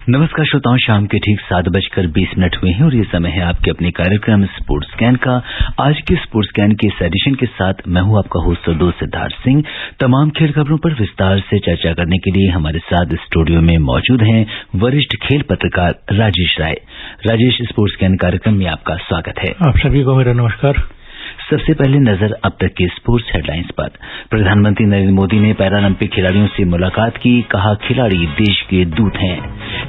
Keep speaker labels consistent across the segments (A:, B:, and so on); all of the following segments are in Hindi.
A: नमस्कार श्रोताओं, शाम के ठीक 7:20 हुए हैं और ये समय है आपके अपने कार्यक्रम स्पोर्ट्स स्कैन का। आज के स्पोर्ट्स स्कैन के इस एडिशन के साथ मैं हूं आपका होस्ट और दोस्त सिद्धार्थ सिंह। तमाम खेल खबरों पर विस्तार से चर्चा करने के लिए हमारे साथ स्टूडियो में मौजूद हैं वरिष्ठ खेल पत्रकार राजेश राय। राजेश, स्पोर्ट्स स्कैन कार्यक्रम में आपका स्वागत है।
B: आप सभी को मेरा नमस्कार।
A: सबसे पहले नजर अब तक के स्पोर्ट्स हेडलाइंस पर। प्रधानमंत्री नरेंद्र मोदी ने पैरालंपिक खिलाड़ियों से मुलाकात की, कहा खिलाड़ी देश के दूत हैं।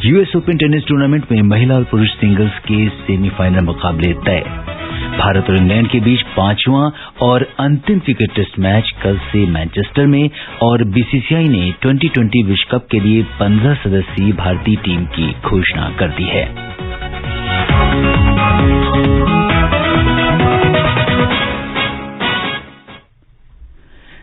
A: यूएस ओपन टेनिस टूर्नामेंट में महिला और पुरुष सिंगल्स के सेमीफाइनल मुकाबले तय। भारत और इंग्लैंड के बीच 5वां और अंतिम क्रिकेट टेस्ट मैच कल से मैनचेस्टर में, और बीसीसीआई ने 2020 विश्व कप के लिए 15 सदस्यीय भारतीय टीम की घोषणा कर दी है।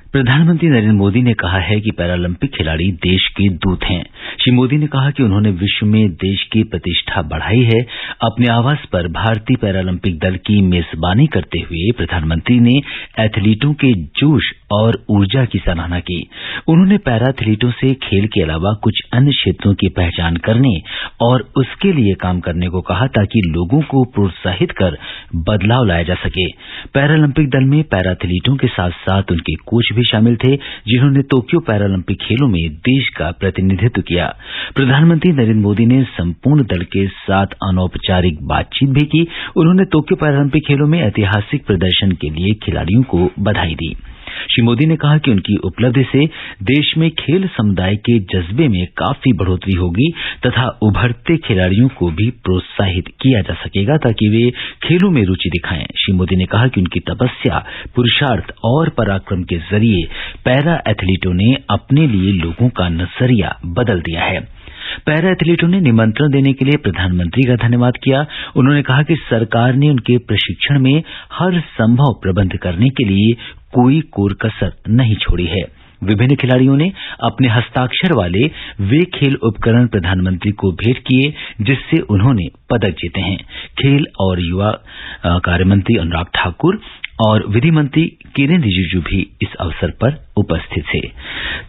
A: प्रधानमंत्री नरेंद्र मोदी ने कहा है कि पैरालंपिक खिलाड़ी देश के दूत हैं। श्री मोदी ने कहा कि उन्होंने विश्व में देश की प्रतिष्ठा बढ़ाई है। अपने आवास पर भारतीय पैरालंपिक दल की मेजबानी करते हुए प्रधानमंत्री ने एथलीटों के जोश और ऊर्जा की सराहना की। उन्होंने पैरा एथलीटों से खेल के अलावा कुछ अन्य क्षेत्रों की पहचान करने और उसके लिए काम करने को कहा, ताकि लोगों को प्रोत्साहित कर बदलाव लाया जा सके। पैरालंपिक दल में पैरा एथलीटों के साथ साथ उनके कोच भी शामिल थे, जिन्होंने टोक्यो पैरालंपिक खेलों में देश का प्रतिनिधित्व किया। प्रधानमंत्री नरेंद्र मोदी ने संपूर्ण दल के साथ अनौपचारिक बातचीत भी की। उन्होंने टोक्यो पैरालंपिक खेलों में ऐतिहासिक प्रदर्शन के लिए खिलाड़ियों को बधाई दी। श्री मोदी ने कहा कि उनकी उपलब्धि से देश में खेल समुदाय के जज्बे में काफी बढ़ोतरी होगी तथा उभरते खिलाड़ियों को भी प्रोत्साहित किया जा सकेगा, ताकि वे खेलों में रुचि दिखाएं। श्री मोदी ने कहा कि उनकी तपस्या, पुरुषार्थ और पराक्रम के जरिए पैरा एथलीटों ने अपने लिए लोगों का नजरिया बदल दिया है। पैरा एथलीटों ने निमंत्रण देने के लिए प्रधानमंत्री का धन्यवाद किया। उन्होंने कहा कि सरकार ने उनके प्रशिक्षण में हर संभव प्रबंध करने के लिए कोई कोर कसर नहीं छोड़ी है। विभिन्न खिलाड़ियों ने अपने हस्ताक्षर वाले वे खेल उपकरण प्रधानमंत्री को भेंट किए, जिससे उन्होंने पदक जीते हैं। खेल और युवा कार्य मंत्री अनुराग ठाकुर और विधि मंत्री किरेन रिजिजू भी इस अवसर पर उपस्थित थे।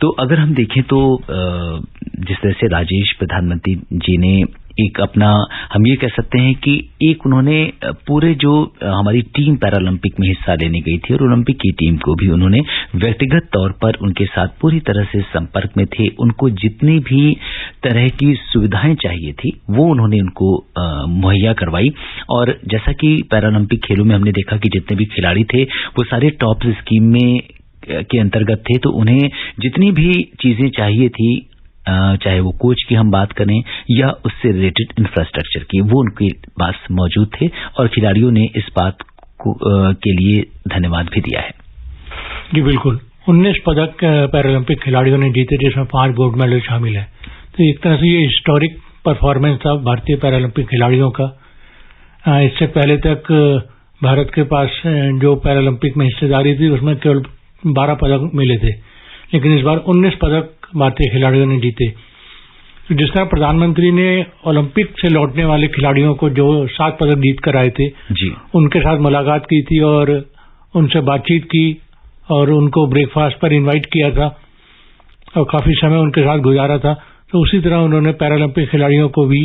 A: तो अगर हम देखें तो जिस तरह से राजेश, प्रधानमंत्री जी ने एक अपना, हम ये कह सकते हैं कि एक उन्होंने पूरे जो हमारी टीम पैरालंपिक में हिस्सा लेने गई थी और ओलंपिक की टीम को भी उन्होंने व्यक्तिगत तौर पर उनके साथ पूरी तरह से संपर्क में थे। उनको जितनी भी तरह की सुविधाएं चाहिए थी वो उन्होंने उनको मुहैया करवाई। और जैसा कि पैरालंपिक खेलों में हमने देखा कि जितने भी खिलाड़ी थे वो सारे टॉप स्कीम में के अंतर्गत थे, तो उन्हें जितनी भी चीजें चाहिए थी, चाहे वो कोच की हम बात करें या उससे रिलेटेड इंफ्रास्ट्रक्चर की, वो उनके पास मौजूद थे और खिलाड़ियों ने इस बात के लिए धन्यवाद भी दिया है।
B: जी बिल्कुल, 19 पदक पैरालंपिक खिलाड़ियों ने जीते, जिसमें 5 गोल्ड मेडल शामिल है। तो एक तरह से ये हिस्टोरिक परफॉर्मेंस था भारतीय पैरालंपिक खिलाड़ियों का। इससे पहले तक भारत के पास जो पैरालंपिक में हिस्सेदारी थी उसमें केवल 12 पदक मिले थे, लेकिन इस बार 19 पदक भारतीय खिलाड़ियों ने जीते। तो जिस तरह प्रधानमंत्री ने ओलंपिक से लौटने वाले खिलाड़ियों को जो 7 पदक जीत कर आए थे जी, उनके साथ मुलाकात की थी और उनसे बातचीत की और उनको ब्रेकफास्ट पर इनवाइट किया था और काफी समय उनके साथ गुजारा था, तो उसी तरह उन्होंने पैरालंपिक खिलाड़ियों को भी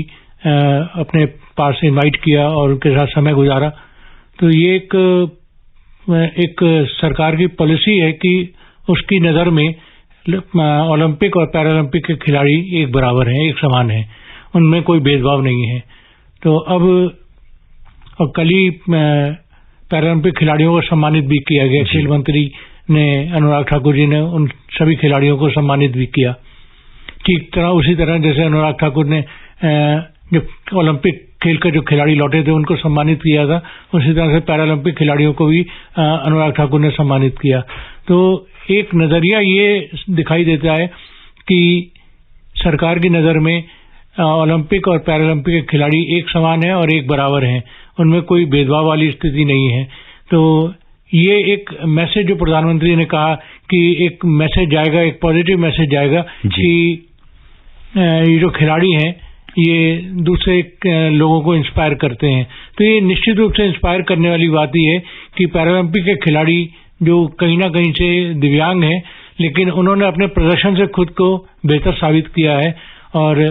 B: अपने पास इनवाइट किया और उनके साथ समय गुजारा। तो ये एक सरकार की पॉलिसी है कि उसकी नजर में ओलंपिक और पैरालंपिक के खिलाड़ी एक बराबर हैं, एक समान हैं, उनमें कोई भेदभाव नहीं है। तो अब और कल ही पैरालंपिक खिलाड़ियों को सम्मानित भी किया गया। खेल मंत्री ने, अनुराग ठाकुर जी ने उन सभी खिलाड़ियों को सम्मानित भी किया। ठीक तरह उसी तरह जैसे अनुराग ठाकुर ने जो ओलंपिक खेल के जो खिलाड़ी लौटे थे उनको सम्मानित किया था, उसी तरह से पैरालंपिक खिलाड़ियों को भी अनुराग ठाकुर ने सम्मानित किया। तो एक नजरिया ये दिखाई देता है कि सरकार की नजर में ओलंपिक और पैरालंपिक के खिलाड़ी एक समान है और एक बराबर हैं, उनमें कोई भेदभाव वाली स्थिति नहीं है। तो ये एक मैसेज जो प्रधानमंत्री ने कहा कि एक मैसेज जाएगा, एक पॉजिटिव मैसेज जाएगा कि ये जो खिलाड़ी हैं ये दूसरे लोगों को इंस्पायर करते हैं। तो ये निश्चित रूप से इंस्पायर करने वाली बात ही है कि पैरालंपिक के खिलाड़ी जो कहीं ना कहीं से दिव्यांग हैं, लेकिन उन्होंने अपने प्रदर्शन से खुद को बेहतर साबित किया है और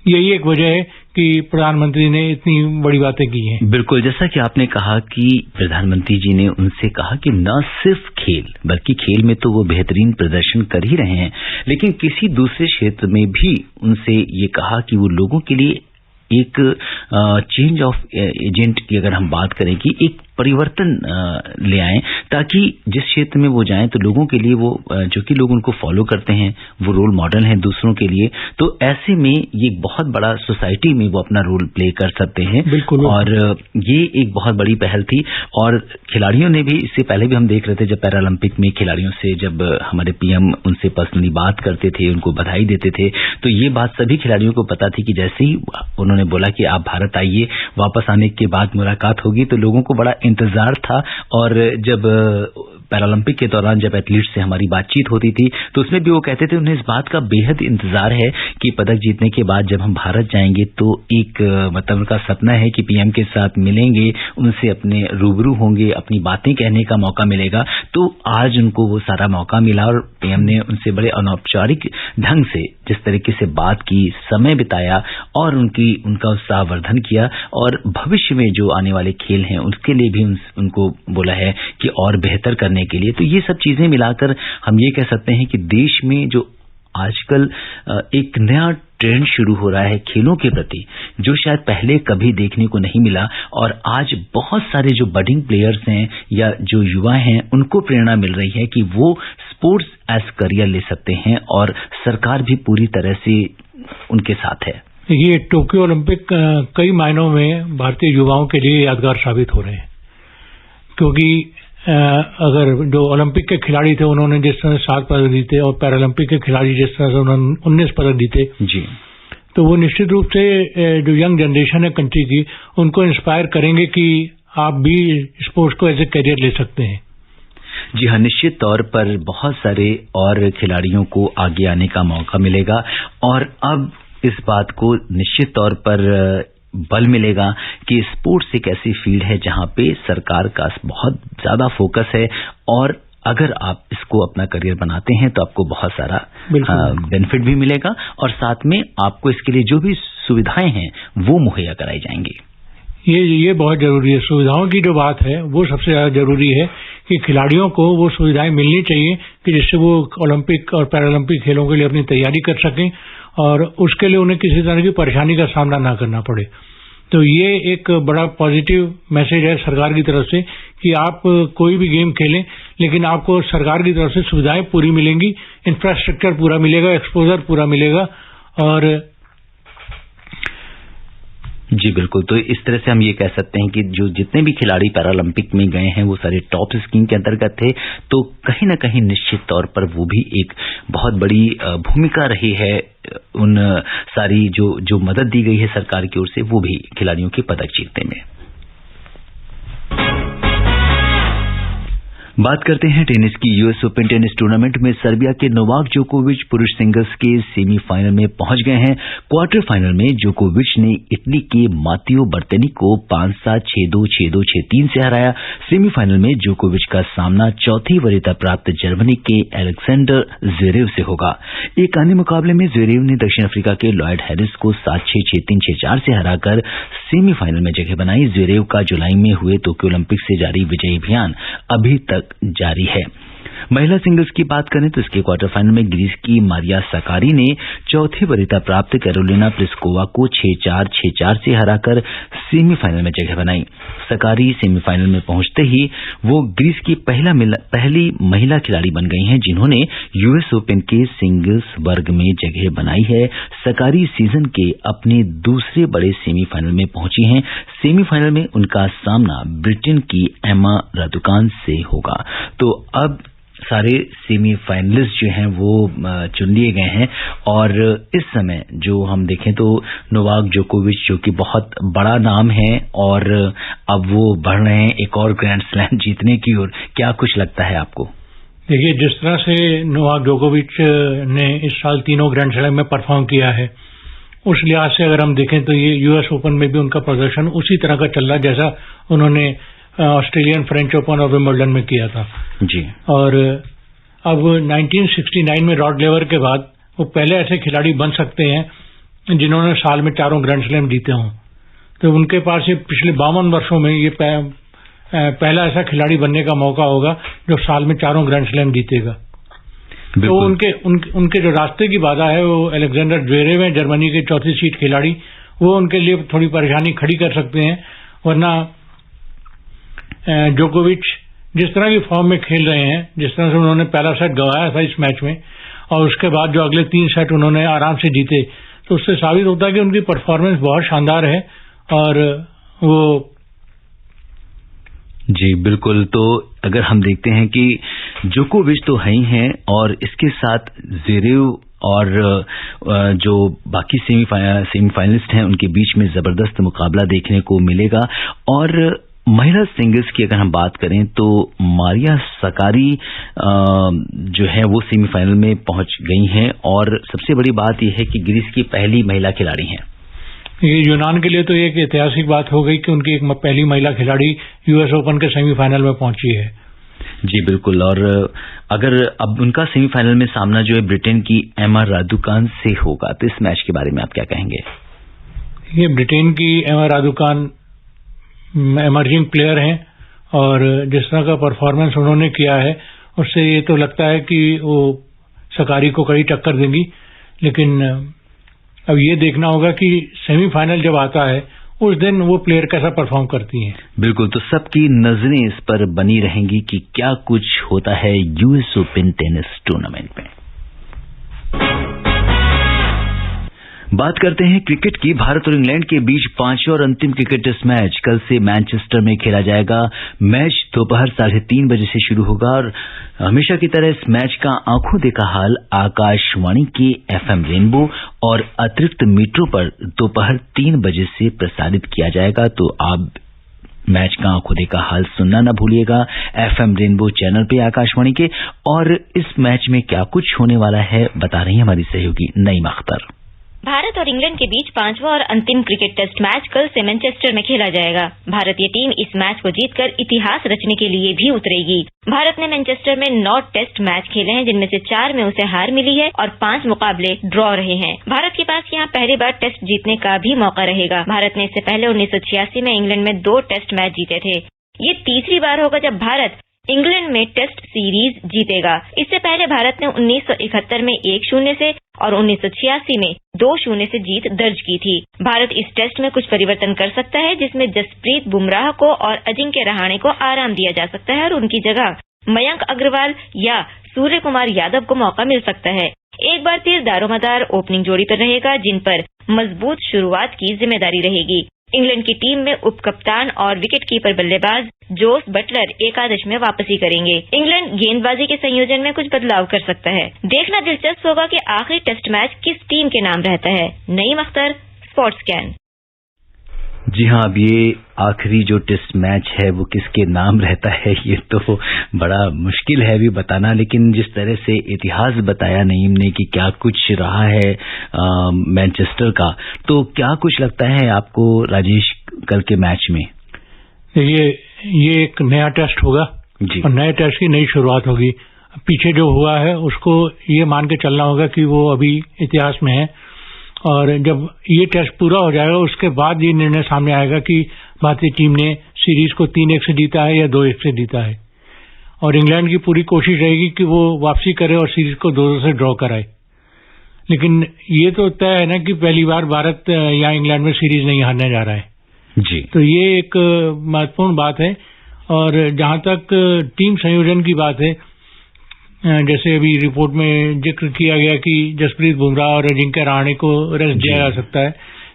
B: यही एक वजह है कि प्रधानमंत्री ने इतनी बड़ी बातें की हैं।
A: बिल्कुल, जैसा कि आपने कहा कि प्रधानमंत्री जी ने उनसे कहा कि न सिर्फ खेल बल्कि खेल में तो वो बेहतरीन प्रदर्शन कर ही रहे हैं, लेकिन किसी दूसरे क्षेत्र में भी उनसे ये कहा कि वो लोगों के लिए एक चेंज ऑफ एजेंट की अगर हम बात करें कि एक परिवर्तन ले आए, ताकि जिस क्षेत्र में वो जाएं तो लोगों के लिए वो जो कि लोग उनको फॉलो करते हैं, वो रोल मॉडल हैं दूसरों के लिए, तो ऐसे में ये बहुत बड़ा सोसाइटी में वो अपना रोल प्ले कर सकते हैं।
B: बिल्कुल।
A: और ये एक बहुत बड़ी पहल थी। और खिलाड़ियों ने भी, इससे पहले भी हम देख रहे थे जब पैरालंपिक में खिलाड़ियों से जब हमारे पीएम उनसे पर्सनली बात करते थे, उनको बधाई देते थे, तो ये बात सभी खिलाड़ियों को पता थी कि जैसे ही उन्होंने बोला कि आप भारत आइए, वापस आने के बाद मुलाकात होगी, तो लोगों को बड़ा इंतजार था। और जब पैरालंपिक के दौरान जब एथलीट से हमारी बातचीत होती थी तो उसमें भी वो कहते थे उन्हें इस बात का बेहद इंतजार है कि पदक जीतने के बाद जब हम भारत जाएंगे तो एक मतलब उनका सपना है कि पीएम के साथ मिलेंगे, उनसे अपने रूबरू होंगे, अपनी बातें कहने का मौका मिलेगा। तो आज उनको वो सारा मौका मिला और पीएम ने उनसे बड़े अनौपचारिक ढंग से जिस तरीके से बात की, समय बिताया और उनका उत्साहवर्धन किया। और भविष्य में जो आने वाले खेल हैं उसके लिए भी उनको बोला है कि और बेहतर करने के लिए। तो ये सब चीजें मिलाकर हम ये कह सकते हैं कि देश में जो आजकल एक नया ट्रेंड शुरू हो रहा है खेलों के प्रति, जो शायद पहले कभी देखने को नहीं मिला। और आज बहुत सारे जो बडिंग प्लेयर्स हैं या जो युवा हैं उनको प्रेरणा मिल रही है कि वो स्पोर्ट्स एज करियर ले सकते हैं और सरकार भी पूरी तरह से उनके साथ है।
B: ये टोक्यो ओलंपिक कई मायनों में भारतीय युवाओं के लिए यादगार साबित हो रहे हैं, क्योंकि अगर जो ओलंपिक के खिलाड़ी थे उन्होंने जिस तरह 7 पदक जीते और पैरालंपिक के खिलाड़ी जिस तरह से उन्होंने 19 पदक जीते
A: जी, तो
B: वो निश्चित रूप से जो यंग जनरेशन है कंट्री की, उनको इंस्पायर करेंगे कि आप भी स्पोर्ट्स को एज ए करियर ले सकते हैं।
A: जी हाँ, निश्चित तौर पर बहुत सारे और खिलाड़ियों को आगे आने का मौका मिलेगा और अब इस बात को निश्चित तौर पर बल मिलेगा कि स्पोर्ट्स एक ऐसी फील्ड है जहां पे सरकार का बहुत ज्यादा फोकस है और अगर आप इसको अपना करियर बनाते हैं तो आपको बहुत सारा बेनिफिट भी मिलेगा और साथ में आपको इसके लिए जो भी सुविधाएं हैं वो मुहैया कराई जाएंगी।
B: ये बहुत जरूरी है। सुविधाओं की जो बात है वो सबसे ज्यादा जरूरी है कि खिलाड़ियों को वो सुविधाएं मिलनी चाहिए कि जिससे वो ओलंपिक और पैरालंपिक खेलों के लिए अपनी तैयारी कर सकें और उसके लिए उन्हें किसी तरह की परेशानी का सामना ना करना पड़े। तो ये एक बड़ा पॉजिटिव मैसेज है सरकार की तरफ से कि आप कोई भी गेम खेलें, लेकिन आपको सरकार की तरफ से सुविधाएं पूरी मिलेंगी, इंफ्रास्ट्रक्चर पूरा मिलेगा, एक्सपोजर पूरा मिलेगा। और
A: जी बिल्कुल, तो इस तरह से हम ये कह सकते हैं कि जो जितने भी खिलाड़ी पैरालंपिक में गए हैं वो सारे टॉप स्कीम के अंतर्गत थे, तो कहीं ना कहीं निश्चित तौर पर वो भी एक बहुत बड़ी भूमिका रही है। उन सारी जो मदद दी गई है सरकार की ओर से, वो भी खिलाड़ियों के पदक जीतने में। बात करते हैं टेनिस की। यूएस ओपन टेनिस टूर्नामेंट में सर्बिया के नोवाक जोकोविच पुरुष सिंगल्स के सेमीफाइनल में पहुंच गए हैं। क्वार्टर फाइनल में जोकोविच ने इटली के मात्तियो बर्तेनी को 5-7, 6-2, 6-2, 6-3 से हराया। सेमीफाइनल में जोकोविच का सामना चौथी वरीयता प्राप्त जर्मनी के अलेक्जेंडर ज़्वेरेव से होगा। एक अन्य मुकाबले में ज़्वेरेव ने दक्षिण अफ्रीका के लॉयड हैरिस को 7-6, 6-3, 6-4 से हराकर सेमीफाइनल में जगह बनाई। ज़्वेरेव का जुलाई में हुए टोक्यो ओलंपिक से जारी विजयी अभियान अभी तक जारी है। महिला सिंगल्स की बात करें तो इसके क्वार्टर फाइनल में ग्रीस की मारिया साकारी ने चौथी वरीयता प्राप्त कैरोलिना प्लिस्कोवा को 6-4, 6-4 से हराकर सेमीफाइनल में जगह बनाई। साकारी सेमीफाइनल में पहुंचते ही वो ग्रीस की पहली महिला खिलाड़ी बन गई हैं जिन्होंने यूएस ओपन के सिंगल्स वर्ग में जगह बनाई है। साकारी सीजन के अपने दूसरे बड़े सेमीफाइनल में पहुंची हैं। सेमीफाइनल में उनका सामना ब्रिटेन की एमा रादुकान से होगा। तो अब सारे सेमीफाइनलिस्ट जो हैं वो चुन लिए गए हैं और इस समय जो हम देखें तो नोवाक जोकोविच जो कि बहुत बड़ा नाम है और अब वो बढ़ रहे हैं एक और ग्रैंड स्लैम जीतने की ओर। क्या कुछ लगता है आपको?
B: देखिए, जिस तरह से नोवाक जोकोविच ने इस साल तीनों ग्रैंड स्लैम में परफॉर्म किया है, उस लिहाज से अगर हम देखें तो ये यूएस ओपन में भी उनका प्रदर्शन उसी तरह का चल रहा है जैसा उन्होंने ऑस्ट्रेलियन फ्रेंच ओपन और विंबलडन में किया था
A: जी।
B: और अब 1969 में रॉड लेवर के बाद वो पहले ऐसे खिलाड़ी बन सकते हैं जिन्होंने साल में 4 ग्रैंड स्लैम जीते हों, तो उनके पास ये पिछले 52 वर्षों में ये पहला ऐसा खिलाड़ी बनने का मौका होगा जो साल में 4 ग्रैंड स्लैम जीतेगा। तो उनके जो रास्ते की बाधा है वो अलेक्जेंडर ज्वेरेव है, जर्मनी के 4थी सीड खिलाड़ी, वो उनके लिए थोड़ी परेशानी खड़ी कर सकते हैं। वरना जोकोविच जिस तरह की फॉर्म में खेल रहे हैं, जिस तरह से उन्होंने पहला सेट गंवाया था इस मैच में और उसके बाद जो अगले 3 सेट उन्होंने आराम से जीते, तो उससे साबित होता है कि उनकी परफॉर्मेंस बहुत शानदार है। और वो
A: जी बिल्कुल। तो अगर हम देखते हैं कि जोकोविच तो है ही हैं और इसके साथ ज़वेरेव और जो बाकी सेमीफाइनलिस्ट हैं उनके बीच में जबरदस्त मुकाबला देखने को मिलेगा। और महिला सिंगल्स की अगर हम बात करें तो मारिया सक्कारी जो है वो सेमीफाइनल में पहुंच गई हैं और सबसे बड़ी बात यह है कि ग्रीस की पहली महिला खिलाड़ी हैं।
B: ये यूनान के लिए तो एक ऐतिहासिक बात हो गई कि उनकी एक पहली महिला खिलाड़ी यूएस ओपन के सेमीफाइनल में पहुंची है।
A: जी बिल्कुल। और अगर अब उनका सेमीफाइनल में सामना जो है ब्रिटेन की एमा रादुकान से होगा, तो इस मैच के बारे में आप क्या कहेंगे?
B: ये ब्रिटेन की एमा रादुकान एमर्जिंग प्लेयर हैं और जिस तरह का परफॉर्मेंस उन्होंने किया है उससे ये तो लगता है कि वो सक्कारी को कड़ी टक्कर देंगी। लेकिन अब ये देखना होगा कि सेमीफाइनल जब आता है उस दिन वो प्लेयर कैसा परफॉर्म करती हैं।
A: बिल्कुल। तो सबकी नजरें इस पर बनी रहेंगी कि क्या कुछ होता है यूएस ओपन टेनिस टूर्नामेंट में। बात करते हैं क्रिकेट की। भारत और इंग्लैंड के बीच 5वां और अंतिम क्रिकेट टेस्ट मैच कल से मैनचेस्टर में खेला जाएगा। मैच दोपहर 3:30 बजे से शुरू होगा और हमेशा की तरह इस मैच का आंखों देखा हाल आकाशवाणी के FM रेनबो और अतिरिक्त मीटरों पर दोपहर 3 बजे से प्रसारित किया जाएगा। तो आप मैच का आंखों देखा हाल सुनना न भूलिएगा FM रेनबो चैनल पे आकाशवाणी के। और इस मैच में क्या कुछ होने वाला है बता रही है हमारी सहयोगी नईम अख्तर।
C: भारत और इंग्लैंड के बीच 5वां और अंतिम क्रिकेट टेस्ट मैच कल से मैनचेस्टर में खेला जाएगा। भारतीय टीम इस मैच को जीतकर इतिहास रचने के लिए भी उतरेगी। भारत ने मैनचेस्टर में 9 टेस्ट मैच खेले हैं, जिनमें से 4 में उसे हार मिली है और 5 मुकाबले ड्रॉ रहे हैं। भारत के पास यहाँ पहली बार टेस्ट जीतने का भी मौका रहेगा। भारत ने इससे पहले 1986 में इंग्लैंड में 2 टेस्ट मैच जीते थे। ये तीसरी बार होगा जब भारत इंग्लैंड में टेस्ट सीरीज जीतेगा। इससे पहले भारत ने 1971 में 1-0 से और 1986 में 2-0 से जीत दर्ज की थी। भारत इस टेस्ट में कुछ परिवर्तन कर सकता है, जिसमें जसप्रीत बुमराह को और अजिंक्य रहाणे को आराम दिया जा सकता है और उनकी जगह मयंक अग्रवाल या सूर्य कुमार यादव को मौका मिल सकता है। एक बार फिर दारोमदार ओपनिंग जोड़ी पर रहेगा, जिन पर मजबूत शुरुआत की जिम्मेदारी रहेगी। इंग्लैंड की टीम में उपकप्तान और विकेटकीपर बल्लेबाज जोस बटलर एकादश में वापसी करेंगे। इंग्लैंड गेंदबाजी के संयोजन में कुछ बदलाव कर सकता है। देखना दिलचस्प होगा कि आखिरी टेस्ट मैच किस टीम के नाम रहता है। नईम अख्तर, स्पोर्ट्सकैन।
A: जी हाँ, अब ये आखिरी जो टेस्ट मैच है वो किसके नाम रहता है ये तो बड़ा मुश्किल है अभी बताना। लेकिन जिस तरह से इतिहास बताया नईम ने कि क्या कुछ रहा है मैनचेस्टर का, तो क्या कुछ लगता है आपको राजेश कल के मैच में?
B: ये एक नया टेस्ट होगा जी, और नए टेस्ट की नई शुरुआत होगी। पीछे जो हुआ है उसको ये मान के चलना होगा कि वो अभी इतिहास में है और जब ये टेस्ट पूरा हो जाएगा उसके बाद ये निर्णय सामने आएगा कि भारतीय टीम ने सीरीज को 3-1 से जीता है या 2-1 से जीता है। और इंग्लैंड की पूरी कोशिश रहेगी कि वो वापसी करे और सीरीज को 2-2 से ड्रॉ कराए। लेकिन ये तो तय है ना कि पहली बार भारत या इंग्लैंड में सीरीज नहीं हारने जा रहा है
A: जी।
B: तो ये एक महत्वपूर्ण बात है। और जहां तक टीम संयोजन की बात है, जैसे अभी रिपोर्ट में जिक्र किया गया कि जसप्रीत बुमराह और अजिंक्य रहाणे को रेस्ट दिया जा सकता है,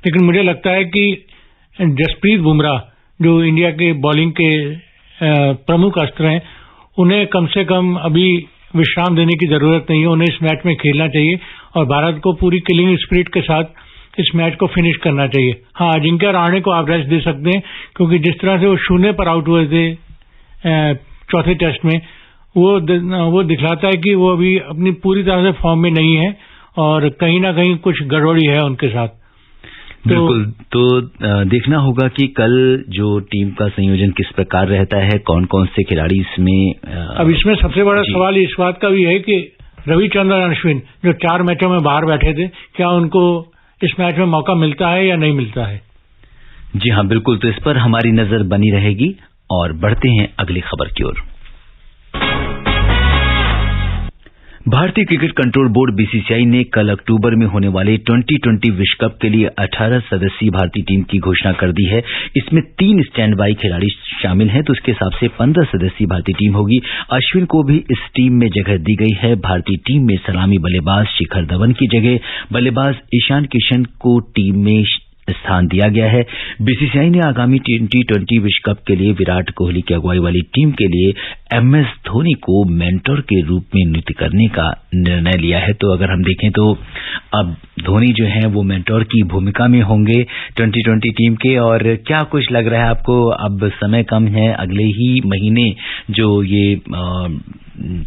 B: लेकिन मुझे लगता है कि जसप्रीत बुमराह जो इंडिया के बॉलिंग के प्रमुख अस्त्र हैं, उन्हें कम से कम अभी विश्राम देने की जरूरत नहीं है। उन्हें इस मैच में खेलना चाहिए और भारत को पूरी किलिंग स्पिरिट के साथ इस मैच को फिनिश करना चाहिए। हाँ, अजिंक्य रहाणे को आप रेस्ट दे सकते हैं क्योंकि जिस तरह से वो 0 पर आउट हुए थे चौथे टेस्ट में, वो दिखलाता है कि वो अभी अपनी पूरी तरह से फॉर्म में नहीं है और कहीं ना कहीं कुछ गड़बड़ी है उनके साथ।
A: बिल्कुल। तो देखना होगा कि कल जो टीम का संयोजन किस प्रकार रहता है, कौन कौन से खिलाड़ी इसमें।
B: अब इसमें सबसे बड़ा सवाल इस बात का भी है कि रविचंद्रन अश्विन जो 4 मैचों में बाहर बैठे थे, क्या उनको इस मैच में मौका मिलता है या नहीं मिलता है।
A: जी हाँ, बिल्कुल। तो इस पर हमारी नजर बनी रहेगी और बढ़ते हैं अगली खबर की ओर। भारतीय क्रिकेट कंट्रोल बोर्ड बीसीसीआई ने कल अक्टूबर में होने वाले T20 विश्व कप के लिए 18 सदस्यीय भारतीय टीम की घोषणा कर दी है। इसमें 3 स्टैंड बाई खिलाड़ी शामिल हैं, तो उसके हिसाब से 15 सदस्यीय भारतीय टीम होगी। अश्विन को भी इस टीम में जगह दी गई है। भारतीय टीम में सलामी बल्लेबाज शिखर धवन की जगह बल्लेबाज ईशान किशन को टीम में स्थान दिया गया है। बीसीसीआई ने आगामी T20 विश्व कप के लिए विराट कोहली की अगुवाई वाली टीम के लिए MS धोनी को मेंटर के रूप में नियुक्त करने का निर्णय लिया है। तो अगर हम देखें तो अब धोनी जो है वो मेंटर की भूमिका में होंगे T20 टीम के। और क्या कुछ लग रहा है आपको? अब समय कम है, अगले ही महीने जो ये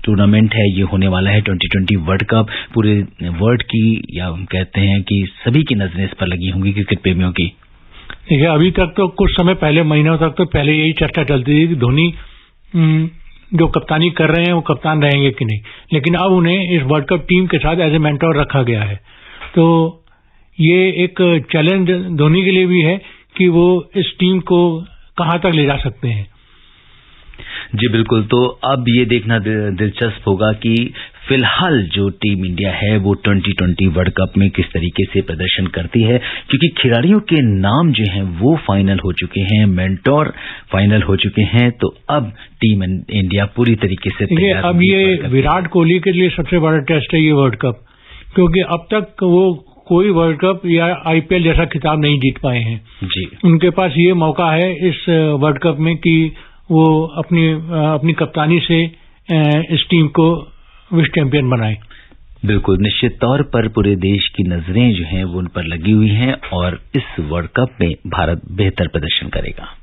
A: टूर्नामेंट है ये होने वाला है T20 वर्ल्ड कप। पूरे वर्ल्ड की या हम कहते हैं कि सभी की नजरें इस पर लगी होंगी क्रिकेट प्रेमियों की।
B: देखिए, अभी तक तो कुछ समय पहले, महीनों तक तो पहले यही चर्चा चलती थी कि धोनी जो कप्तानी कर रहे हैं वो कप्तान रहेंगे कि नहीं, लेकिन अब उन्हें इस वर्ल्ड कप टीम के साथ एज ए मेंटर रखा गया है। तो ये एक चैलेंज धोनी के लिए भी है कि वो इस टीम को कहां तक ले जा सकते हैं।
A: जी बिल्कुल। तो अब ये देखना दिलचस्प होगा कि फिलहाल जो टीम इंडिया है वो T20 वर्ल्ड कप में किस तरीके से प्रदर्शन करती है, क्योंकि खिलाड़ियों के नाम जो हैं वो फाइनल हो चुके हैं, मेंटोर फाइनल हो चुके हैं। तो अब टीम इंडिया पूरी तरीके से तैयार।
B: अब ये विराट कोहली के लिए सबसे बड़ा टेस्ट है ये वर्ल्ड कप, क्योंकि अब तक वो कोई वर्ल्ड कप या IPL जैसा खिताब नहीं जीत पाए हैं।
A: जी,
B: उनके पास ये मौका है इस वर्ल्ड कप में कि वो अपनी कप्तानी से इस टीम को विश्व चैंपियन बनाए।
A: बिल्कुल, निश्चित तौर पर पूरे देश की नजरें जो हैं वो उन पर लगी हुई हैं और इस वर्ल्ड कप में भारत बेहतर प्रदर्शन करेगा।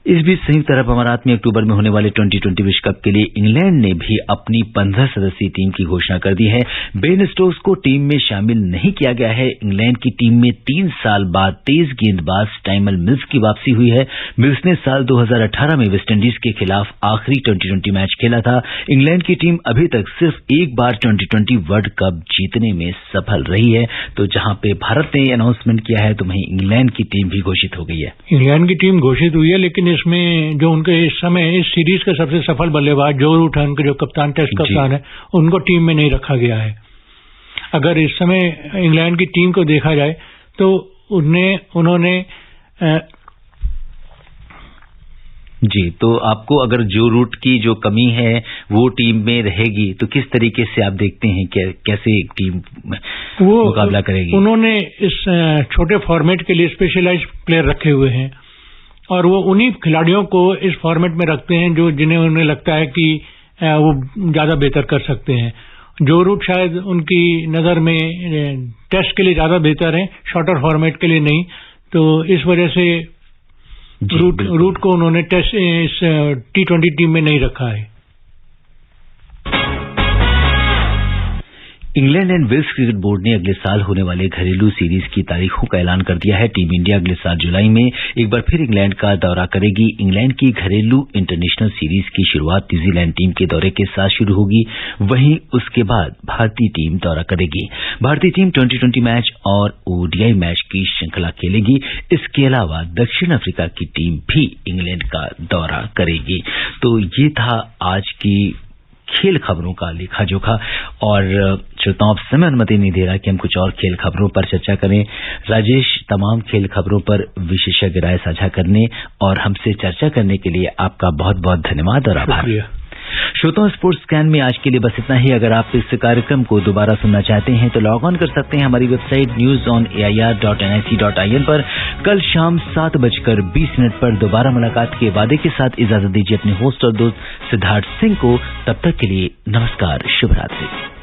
A: इस बीच संयुक्त अरब अमारात में अक्टूबर में होने वाले T20 विश्व कप के लिए इंग्लैंड ने भी अपनी 15 सदस्यीय टीम की घोषणा कर दी है। बेन स्टोक्स को टीम में शामिल नहीं किया गया है। इंग्लैंड की टीम में 3 साल बाद तेज गेंदबाज टाइमल मिल्स की वापसी हुई है। मिल्स ने साल 2018 में वेस्टइंडीज के खिलाफ आखिरी T20 मैच खेला था। इंग्लैंड की टीम अभी तक सिर्फ एक बार T20 वर्ल्ड कप जीतने में सफल रही है। तो जहां पे भारत ने अनाउंसमेंट किया है तो वहीं इंग्लैंड की टीम भी घोषित हो गई है।
B: इंग्लैंड की टीम घोषित हुई है, लेकिन इसमें जो उनके इस समय इस सीरीज के सबसे सफल बल्लेबाज जो रूट है, उनके जो कप्तान, टेस्ट कप्तान है, उनको टीम में नहीं रखा गया है। अगर इस समय इंग्लैंड की टीम को देखा जाए तो उन्होंने
A: जी, तो आपको अगर जो रूट की जो कमी है वो टीम में रहेगी तो किस तरीके से आप देखते हैं कैसे एक टीम वो मुकाबला करेगी?
B: उन्होंने इस छोटे फॉर्मेट के लिए स्पेशलाइज्ड प्लेयर रखे हुए हैं और वो उन्हीं खिलाड़ियों को इस फॉर्मेट में रखते हैं जो जिन्हें उन्हें लगता है कि वो ज्यादा बेहतर कर सकते हैं। जो रूट शायद उनकी नजर में टेस्ट के लिए ज्यादा बेहतर है, शॉर्टर फॉर्मेट के लिए नहीं। तो इस वजह से रूट को उन्होंने टेस्ट इस T20 टीम में नहीं रखा है।
A: England and Wales cricket board ने अगले साल होने वाले घरेलू सीरीज की तारीखों का ऐलान कर दिया है। टीम इंडिया अगले साल जुलाई में एक बार फिर इंग्लैंड का दौरा करेगी। इंग्लैंड की घरेलू इंटरनेशनल सीरीज की शुरुआत न्यूजीलैंड टीम के दौरे के साथ शुरू होगी, वहीं उसके बाद भारतीय टीम दौरा करेगी। भारतीय टीम T20 मैच और ODI मैच की श्रृंखला खेलेगी। इसके अलावा दक्षिण अफ्रीका की टीम भी इंग्लैंड का दौरा करेगी। तो ये था आज की खेल खबरों का लेखा जोखा और श्रोताओं, समय अनुमति नहीं दे रहा कि हम कुछ और खेल खबरों पर चर्चा करें। राजेश तमाम खेल खबरों पर विशेषज्ञ राय साझा करने और हमसे चर्चा करने के लिए आपका बहुत बहुत धन्यवाद और आभार। श्रोताओं, स्पोर्ट्स स्कैन में आज के लिए बस इतना ही। अगर आप इस कार्यक्रम को दोबारा सुनना चाहते हैं तो लॉग ऑन कर सकते हैं हमारी वेबसाइट newsonair.nic.in पर। कल शाम 7:20 पर दोबारा मुलाकात के वादे के साथ इजाजत दीजिए अपने होस्ट और दोस्त सिद्धार्थ सिंह को। तब तक के लिए नमस्कार, शुभ रात्रि।